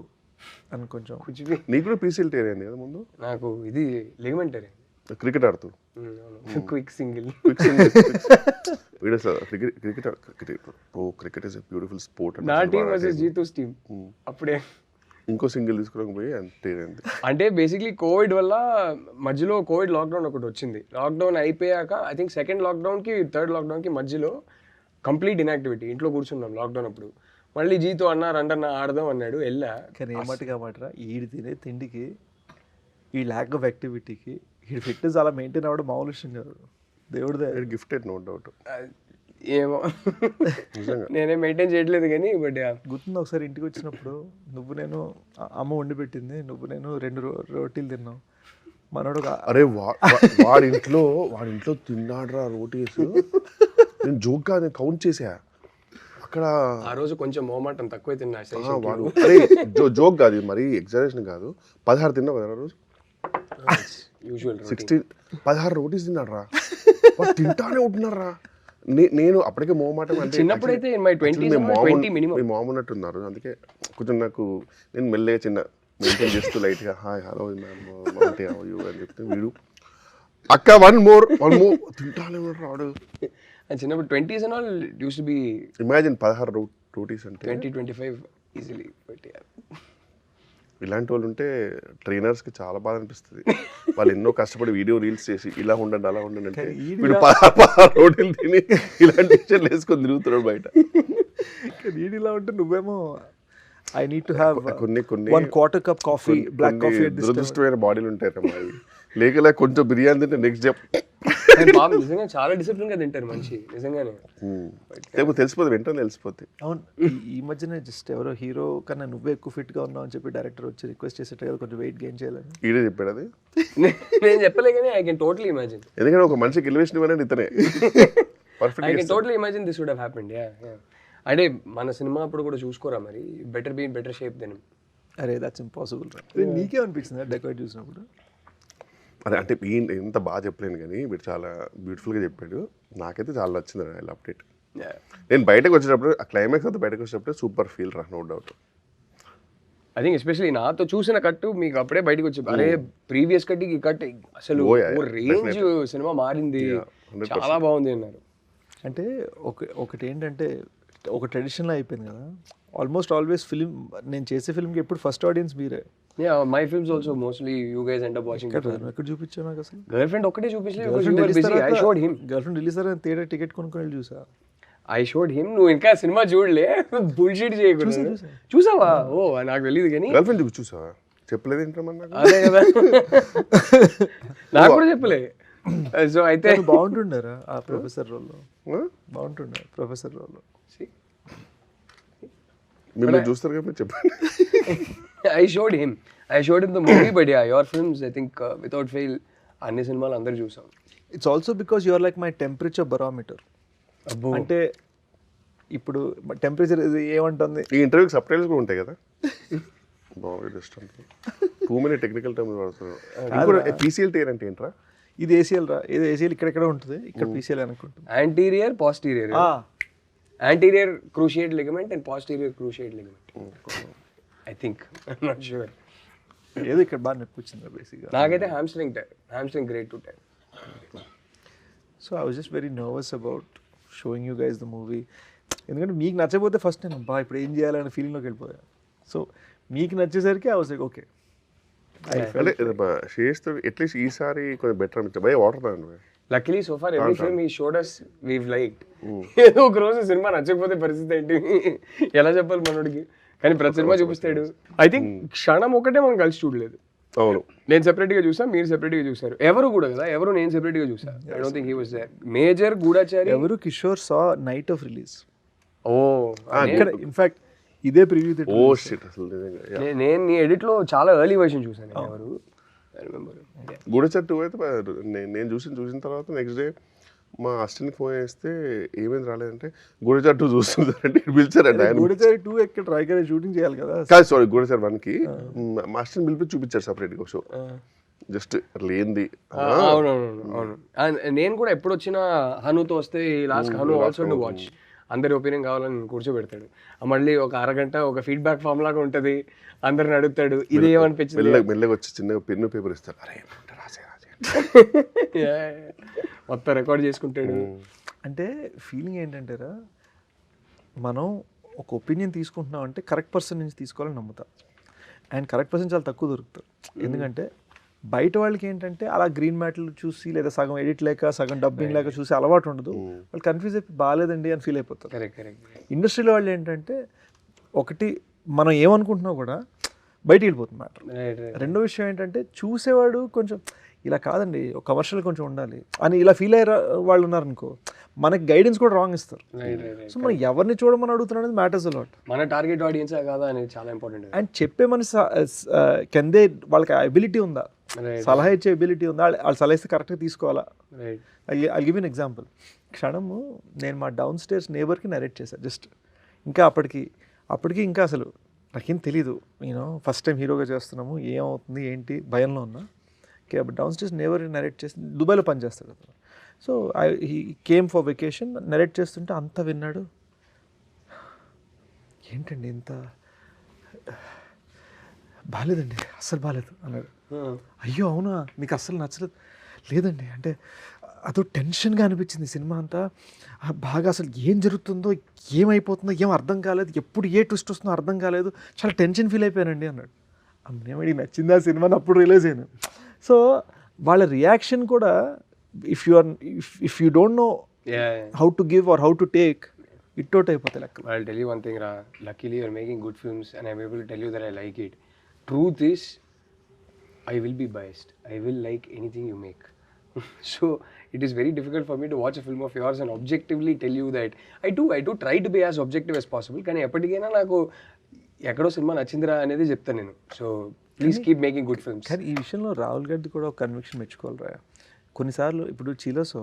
అని కొంచెం. నీకు కూడా PCL టేర్ అయింది కదా ముందు? నాకు ఇది లిగమెంట్ అయింది క్రికెట్ ఆడుతూ. Quick single. Cricket is a beautiful sport. నా టీమ్ వర్సెస్ G2's టీమ్. అప్పుడే ఇంకో సింగిల్ తీసుకోకపోయి టేర్ అయింది. అంటే బేసిక్లీ కోవిడ్ వల్ల మధ్యలో కోవిడ్ లాక్డౌన్ ఒకటి వచ్చింది. లాక్డౌన్ అయిపోయాక ఐ థింక్ సెకండ్ లాక్డౌన్కి థర్డ్ లాక్డౌన్కి మధ్యలో కంప్లీట్ ఇన్యాక్టివిటీ, ఇంట్లో కూర్చున్నాం లాక్డౌన్ అప్పుడు. మళ్ళీ జీతో అన్న ఆడదాం అన్నాడు, వెళ్ళా. కానీ ఏమట్టుగా మాటరా ఈడు తినే తిండికి ఈ ల్యాక్ ఆఫ్ యాక్టివిటీకి ఈ ఫిట్నెస్ అలా మెయింటైన్ అవ్వడం మామూలు విషయం కాదు. దేవుడిదే గిఫ్టెడ్ నో డౌట్. ఏమో నేనే మెయింటైన్ చేయట్లేదు కానీ బట్ గుర్తుంది ఒకసారి ఇంటికి వచ్చినప్పుడు నువ్వు నేను అమ్మ వండి పెట్టింది, నువ్వు నేను 2 రోటీలు తిన్నావు. మనోడు అరే వాడి ఇంట్లో తిన్నాడురా రోటీస్. నేను జోక్ గా నేను కౌంట్ చేసా అక్కడ. ఆ రోజు కొంచెం మోమాటం తక్కువ తిన్నా. వాడు అరే జోక్ కాదు, మరి ఎగ్జాజరేషన్ కాదు, 16 తిన్నావు కదా రోజు. 16 రోటీస్ తిన్నాడు రా, వాడు తింటానే ఉంటున్నారా. నేను అప్పటికే మోమాటం అంటే చిన్నప్పుడైతే మీ మామ ఉన్నట్టున్నారు, అందుకే కొంచెం నాకు నేను మెల్లగా చిన్న మెయింటైన్ చేస్తూ లైట్గా హాయ్ హలో మ్యామ్ అని చెప్తే వీడు అక్క వన్ మోర్ తింటానే ఉన్నాడు రాడు. చిన్నప్పుడు 20s and all used to be imagine 16 rotis అంటే 20-25 ఈజీలీ. బట్ ఇలాంటి వాళ్ళు ఉంటే ట్రైనర్స్కి చాలా బాధ అనిపిస్తుంది. వాళ్ళు ఎన్నో కష్టపడి వీడియో రీల్స్ చేసి ఇలా ఉండండి అలా ఉండండి అంటే వీడు 16 రోటీలు తిని ఇలాంటి టీషర్ట్లు వేసుకొని తిరుగుతున్నాడు బయట. వీడు ఇలా ఉంటే నువ్వేమో ఐ నీడ్ టు హ్యావ్ కొన్ని 1/4 cup కాఫీ, బ్లాక్ కాఫీ. దురదృష్టమైన బాడీలు ఉంటాయి అమ్మా, లేకలే కొంచెం బిర్యానీ తింటే నెక్స్ట్ డే నిజంగా చాలా డిసిప్లిన్ గా తింటారు మనిషి నిజంగానే. తెలిసిపోతుంది, వెంటనే తెలిసిపోతుంది. అవును, ఈ మధ్యన జస్ట్ ఎవరో హీరో కన్నా నువ్వే ఎక్కువ ఫిట్ గా ఉన్నావు అని చెప్పి డైరెక్టర్ వచ్చి రిక్వెస్ట్ చేసేట్టు కదా కొంచెం వెయిట్ గెయిన్ చేయాలని. ఈడే చెప్పాడు అది, నేను చెప్పలే కానీ ఐ కెన్ టోటలీ ఇమాజిన్. ఎందుకంటే ఒక మనిషికి ఎలివేషన్ ఇవ్వనండి ఇతనే. I can totally imagine this would have happened. అంటే మన సినిమా అప్పుడు కూడా చూసుకోరా మరి, better be in better shape then. అరే దట్స్ ఇంపాసిబుల్. నీకే అనిపించింది డెకాయిట్ చూసినప్పుడు? అదే అంటే ఎంత బాగా చెప్పలేను కానీ వీడు చాలా బ్యూటిఫుల్గా చెప్పాడు. నాకైతే చాలా నచ్చింది ఐ లవ్డ్ ఇట్. నేను బయటకు వచ్చేటప్పుడు ఆ క్లైమాక్స్ అంతా బయటకు వచ్చేటప్పుడు సూపర్ ఫీల్ రా, no doubt. I think especially నాతో చూసిన కట్టు మీకు అప్పుడే బయటకు వచ్చి అరే ప్రీవియస్ కట్ ఈ కట్ అసలు రేంజ్ సినిమా మారింది, చాలా బాగుంది అన్నారు. అంటే ఒకటి ఏంటంటే ఒక ట్రెడిషన్లో అయిపోయింది కదా, ఆల్మోస్ట్ ఆల్వేస్ ఫిల్మ్ నేను చేసే ఫిల్మ్కి ఎప్పుడు ఫస్ట్ ఆడియన్స్ మీరే. Yeah, my films also mostly you guys end up watching. ఎక్కడ చూపించావు నాకు అసలు? గర్ల్ ఫ్రెండ్ ఒక్కటే చూపించలేదు, I showed him. Girl friend release అయ్యారు థియేటర్ టికెట్ కొనుక్కొని వెళ్ళి చూసా. I showed him. నువ్వు ఇంకా సినిమా చూడలే, బుల్షిట్ చేయకూడదు. చూసావా? ఓ నాకు తెలియదు కానీ. గర్ల్ ఫ్రెండ్ చూసావా? చెప్పలేదు ఏంటమ్మా? అదే కదా, నాకు కూడా చెప్పలే. సో అయితే బాగుంటుండారా ఆ ప్రొఫెసర్ రోల్లో? బాగుంటుండే ప్రొఫెసర్ రోల్లో. మిమ్మల్ని చూస్తారు కదా, చెప్పండి. I showed him the movie. But yeah, your films I think without fail అన్ని సినిమాలు అందరు చూసాం. It's also because you are like my temperature barometer. అంటే ఇప్పుడు టెంపరేచర్ ఏమంటుంది? ఈ ఇంటర్వ్యూకి సబ్టైటిల్స్ కూడా ఉంటాయి కదా. బాగా ఇష్టం 2 minute టెక్నికల్ టర్మ్ వాడుతున్నారు. ఇంకోటి పీసీఎల్ టైర్ అంటే ఏంట్రా? ఇది ఏసీఎల్ రా. ఇది ఏసీఎల్ ఇక్కడెక్కడ ఉంటుంది, ఇక్కడ పీసీఎల్ అనుకుంటుంది. Anterior posterior. Anterior cruciate ligament and posterior cruciate ligament I think. I'm not sure. ఏదో ఇక్కడ బాగా నొప్పి వచ్చింది బేసిక్గా. నాకైతే hamstring grade two tear. So I was just very nervous about showing you guys the movie. ఎందుకంటే మీకు నచ్చకపోతే ఫస్ట్ నేను బా ఇప్పుడు ఏం చేయాలనే ఫీలింగ్లోకి వెళ్ళిపోయాను. సో మీకు నచ్చేసరికి ఐ వాజ్ లైక్ ఓకే. అంటే చేస్తే అట్లీస్ట్ ఈసారి కొంచెం బెటర్ అనిపించింది. భయ వాటర్ తాగండి. Luckily so far every film he showed us we've liked. ఏదో ఒక రోజు సినిమా నచ్చకపోతే పరిస్థితి ఏంటి, ఎలా చెప్పాలి మనోడికి? కానీ ప్రతి సినిమా చూపిస్తాడు. ఐ థింక్ క్షణం ఒకటే మనం కలిసి చూడలేదు. అవును, నేను సెపరేట్గా చూసా, మీరు సెపరేట్గా చూసారు. ఎవరు కూడా కదా, ఎవరు నేను సెపరేట్గా చూసా. I don't think he was there. Major Goodachari Evaru Kishore saw night of release. ఓ ఇక్కడ ఇన్ఫాక్ట్ ఇదే ప్రివ్యూ థియేటర్. ఓ షిట్, అసలు నిజంగా నేను నీ ఎడిట్లో చాలా ఎర్లీ వర్షన్ చూసాను. ఎవరు గూఢచారి 2 అయితే నేను చూసిన తర్వాత నెక్స్ట్ డే మా అసిస్టెంట్కి ఫోన్ చేస్తే ఏమైంది రాలేదంటే గూఢచారి 2 చూస్తుందంటే పిలిచారండి ఆయన. గూఢచారి 2 ఎక్కడ రాయగానే షూటింగ్ చేయాలి కదా. కాదు సారీ, గూఢచారి 1కి మా అసిస్టెంట్ పిలిపి చూపించారు సపరేట్గా షో. జస్ట్ అట్లా ఏంది. అవును. నేను కూడా ఎప్పుడు వచ్చినా హనుతో వస్తే last Hanu also to watch. అందరి ఒపీనియన్ కావాలని కూర్చోబెడతాడు. మళ్ళీ ఒక అరగంట ఒక ఫీడ్బ్యాక్ ఫామ్ లాగా ఉంటుంది. అందరిని అడుగుతాడు ఇది ఏమనిపించింది. మెల్లగా వచ్చి చిన్నగా పెన్ను పేపర్ ఇస్తారు. అరే రాసే మొత్తం రికార్డ్ చేసుకుంటాడు. అంటే ఫీలింగ్ ఏంటంటేరా, మనం ఒక ఒపీనియన్ తీసుకుంటున్నాం అంటే కరెక్ట్ పర్సన్ నుంచి తీసుకోవాలని నమ్ముతా. అండ్ కరెక్ట్ పర్సన్ చాలా తక్కువ దొరుకుతారు. ఎందుకంటే బయట వాళ్ళకి ఏంటంటే అలా గ్రీన్ మ్యాట్లు చూసి లేదా సగం ఎడిట్ లేక సగం డబ్బింగ్ లేక చూసి అలవాటు ఉండదు. వాళ్ళు కన్ఫ్యూజ్ అయిపోయి బాగాలేదండి అని ఫీల్ అయిపోతారు. ఇండస్ట్రీలో వాళ్ళు ఏంటంటే ఒకటి మనం ఏమనుకుంటున్నా కూడా బయటికి వెళ్ళిపోతుంది మ్యాటర్. రెండో విషయం ఏంటంటే చూసేవాడు కొంచెం ఇలా కాదండి ఒక కమర్షియల్ కొంచెం ఉండాలి అని ఇలా ఫీల్ అయ్యే వాళ్ళు ఉన్నారనుకో, మనకి గైడెన్స్ కూడా రాంగ్ ఇస్తారు. సో మనం ఎవరిని చూడమని అడుగుతున్నాం అనేది మ్యాటర్స్ అలాట్. మన టార్గెట్ ఆడియన్స్ కాదా అనేది చాలా ఇంపార్టెంట్. అండ్ చెప్పే మనిషి కెందే వాళ్ళకి ఎబిలిటీ ఉందా, సలహా ఇచ్చే ఎబిలిటీ ఉందా, వాళ్ళు సలహా ఇస్తే కరెక్ట్గా తీసుకోవాలా. I give an example. క్షణము నేను మా డౌన్ స్టేర్స్ నేబర్కి నరేట్ చేశాను జస్ట్. ఇంకా అప్పటికి ఇంకా అసలు నాకేం తెలీదు. నేను ఫస్ట్ టైం హీరోగా చేస్తున్నాము, ఏమవుతుంది ఏంటి భయంలో ఉన్నా. డౌన్ స్టేర్స్ నేబర్ నరేట్ చేసి దుబాయ్లో పనిచేస్తాడు అతను. So he came for vacation. Narrate చేస్తుంటే అంతా విన్నాడు. ఏంటండి ఇంత బాగాలేదండి, అస్సలు బాగాలేదు అన్నాడు. అయ్యో అవునా, మీకు అస్సలు నచ్చలేదు? లేదండి, అంటే అదో టెన్షన్గా అనిపించింది సినిమా అంతా బాగా. అసలు ఏం జరుగుతుందో ఏమైపోతుందో ఏం అర్థం కాలేదు, ఎప్పుడు ఏ ట్విస్ట్ వస్తుందో అర్థం కాలేదు, చాలా టెన్షన్ ఫీల్ అయిపోయానండి అన్నాడు. అమ్మేమడి నచ్చింది ఆ సినిమాని అప్పుడు రియలైజ్ అయ్యాను. సో వాళ్ళ రియాక్షన్ కూడా if you don't know how to give or how to take it out అయిపోతాయి లెక్క. I'll tell you one thing, Ra. Luckily, you're making good films, and I'm able to tell you that I like it. Truth is, I will be biased. I will like anything you make. So it is very difficult for me to watch a film of yours and objectively tell you that I do try to be as objective as possible. కానీ ఎప్పటికైనా నాకు ఎక్కడో సినిమా నచ్చిందిరా అనేది చెప్తాను నేను. So please keep making good films. కానీ ఈ విషయంలో రాహుల్ గారిది కూడా ఒక కన్విక్షన్ మెచ్చుకోవాలిరా. కొన్నిసార్లు ఇప్పుడు చీలోసో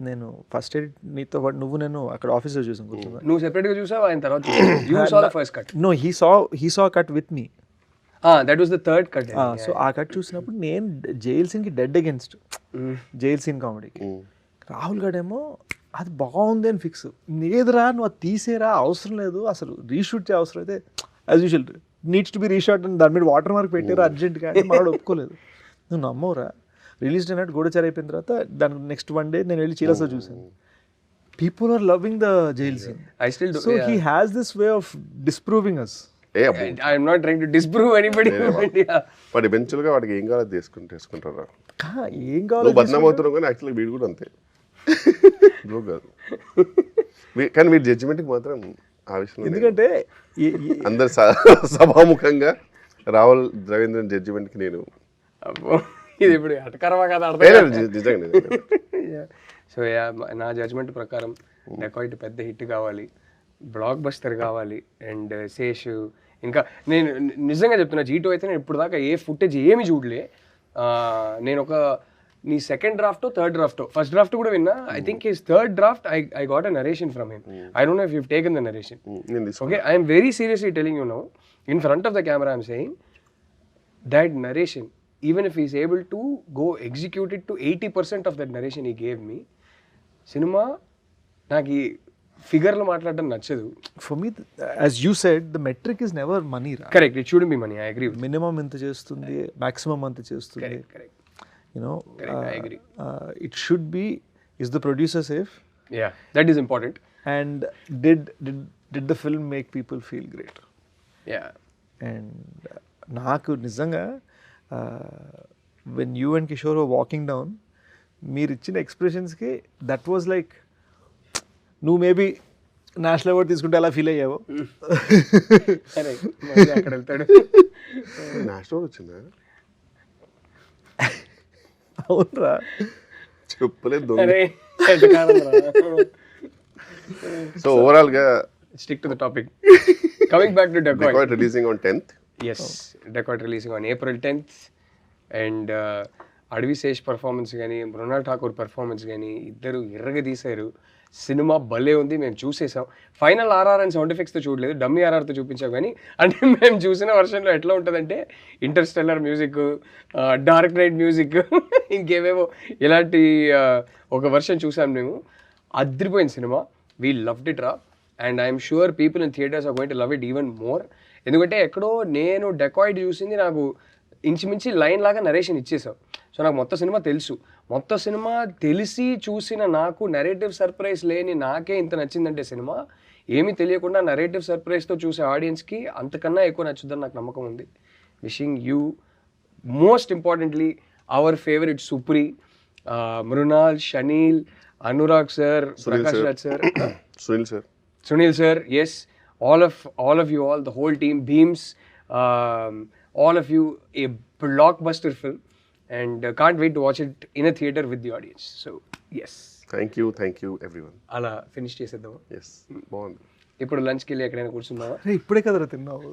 నేను ఫస్ట్ ఎడిట్ నీతో పాటు నేను అక్కడ ఆఫీస్లో చూసాను కూర్చున్నా. నువ్వు సెపరేట్గా చూసావు, ఆయన తర్వాత you saw the first cut. No, he saw cut with me. That was the third cut. So ఆ కట్ చూసినప్పుడు నేను జైల్ సీన్కి డెడ్ అగేన్స్ట్ జైల్ సీన్ కామెడీకి. రాహుల్ గాడేమో అది బాగుంది అని ఫిక్స్. లేదురా నువ్వు అది తీసేరా, అవసరం లేదు, అసలు రీషూట్ చేయ అవసరం అయితే as usual needs to be reshot అని దాని మీద వాటర్ మార్క్ పెట్టారు అర్జెంట్గా అంటే మనోడు ఒప్పుకోలేదు. నువ్వు నమ్మవురా, రిలీజ్ డే నాట్ గూఢచారి అయిపోయిన తర్వాత దానికి నెక్స్ట్ వన్ డే నేను వెళ్ళి చీలసో చూసాను. People are loving the jail scene. So he has this way of disproving us. I'm not trying to disprove anybody. But ఎవెన్చువల్గా వాడికి ఏం కావాలి తీసుకుంటారా. ఏం కావాలి బద్నాం అవుతున్నావు కానీ యాక్చువల్గా వీడు కూడా అంతే. బ్రో కాదు కానీ వీటి జడ్జిమెంట్కి మాత్రం ఆ విషయంలో ఎందుకంటే అందరు సభాముఖంగా రాహుల్ రవీంద్రన్ జడ్జిమెంట్కి నేను అబ్బో ఇది ఇప్పుడు అటకరమా కదా నిజంగా సో నా జడ్జ్మెంట్ ప్రకారం డెకాయిట్ పెద్ద హిట్ కావాలి, బ్లాక్ బస్టర్ కావాలి. అండ్ శేష్ ఇంకా నేను నిజంగా చెప్తున్నా, G2 అయితే నేను ఇప్పుడు దాకా ఏ ఫుటేజ్ ఏమి చూడలే. నేను ఒక నీ second draft third draft first draft కూడా విన్నా. I think his third draft I got a narration from him. I don't know if you've taken the narration. Okay, I am very seriously telling you now, in front of the camera I'm saying that narration, even if he's able to go execute it to 80% of that narration he gave me, cinema నాకు ఈ ఫిగర్లో మాట్లాడడం నచ్చదు. For me as you said the metric is never money రా. Correct, it should be money. I agree. Minimum ఎంత చేస్తుంది, మాక్సిమం ఎంత చేస్తుంది, correct. You know I agree. It should be is the producer safe, Yeah, that is important. And did the film make people feel great. Yeah. And నాకు నిజంగా when you and Kishore walking down, మీరు ఇచ్చిన ఎక్స్ప్రెషన్స్కి దట్ వాజ్ లైక్, నువ్వు మేబీ నేషనల్ అవార్డ్ తీసుకుంటే ఎలా ఫీల్ అయ్యావో. అక్కడ వెళ్తాడు. నేషనల్ వచ్చిందా? అవునరా, చెప్పలేదు. అరే సో ఓవరాల్ గా stick to the topic. Coming back to Dacoit. Releasing on 10th. Yes, Dacoit releasing on April 10th. And అడవి శేష్ పర్ఫార్మెన్స్ కానీ మృణాల్ ఠాకూర్ పర్ఫార్మెన్స్ కానీ ఇద్దరు ఎర్రగా తీశారు. సినిమా భలే ఉంది, మేము చూసేసాం. ఫైనల్ RR అండ్ సౌండ్ ఎఫెక్ట్స్తో చూడలేదు, డమ్మీ RRతో చూపించాం. కానీ అంటే మేము చూసిన వర్షన్లో ఎట్లా ఉంటుందంటే Interstellar music, Dark Knight music, ఇంకేవేవో ఇలాంటి ఒక వర్షన్ చూసాం మేము. అదిరిపోయిన సినిమా. వీ లవ్డ్ ఇట్ రా. And I'm sure people in theatres are going to love it even more. ఎందుకంటే ఎక్కడో నేను డెకాయిడ్ చూసింది నాకు ఇంచుమించి లైన్ లాగా నరేషన్ ఇచ్చేసావు. సో నాకు మొత్తం సినిమా తెలుసు. మొత్తం సినిమా తెలిసి చూసిన నాకు నరేటివ్ సర్ప్రైజ్ లేని నాకే ఇంత నచ్చిందంటే సినిమా, ఏమీ తెలియకుండా నరేటివ్ సర్ప్రైజ్తో చూసే ఆడియన్స్కి అంతకన్నా ఎక్కువ నచ్చుద్దని నాకు నమ్మకం ఉంది. Wishing you most importantly our favourite Supri, Mrunal, Shaneel, Anurag sir, Prakash Raj sir, Sunil sir, yes, all of you all, the whole team, Beams, all of you, a blockbuster film, and can't wait to watch it in a theater with the audience. So yes, thank you everyone. అలా ఫినిష్ చేసేద్దాం. Yes, బాగుంది. ఇప్పుడు లంచ్కి వెళ్ళి ఎక్కడైనా కూర్చుందామా? ఇప్పుడే కదరా తిన్నావు.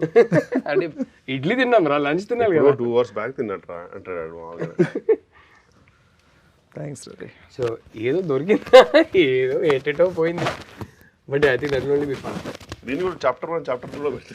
అంటే ఇడ్లీ తిన్నాం రా, లంచ్ తినాలి కదా. 2 hours బ్యాక్ తిన్నట్రా అంటాడు. థ్యాంక్స్ రే. సో ఏదో దొరికిందా, ఏదో ఏటేటో పోయింది. But I think that will only be fun. దీన్ని కూడా చాప్టర్ 1 చాప్టర్ 2లో పెట్టి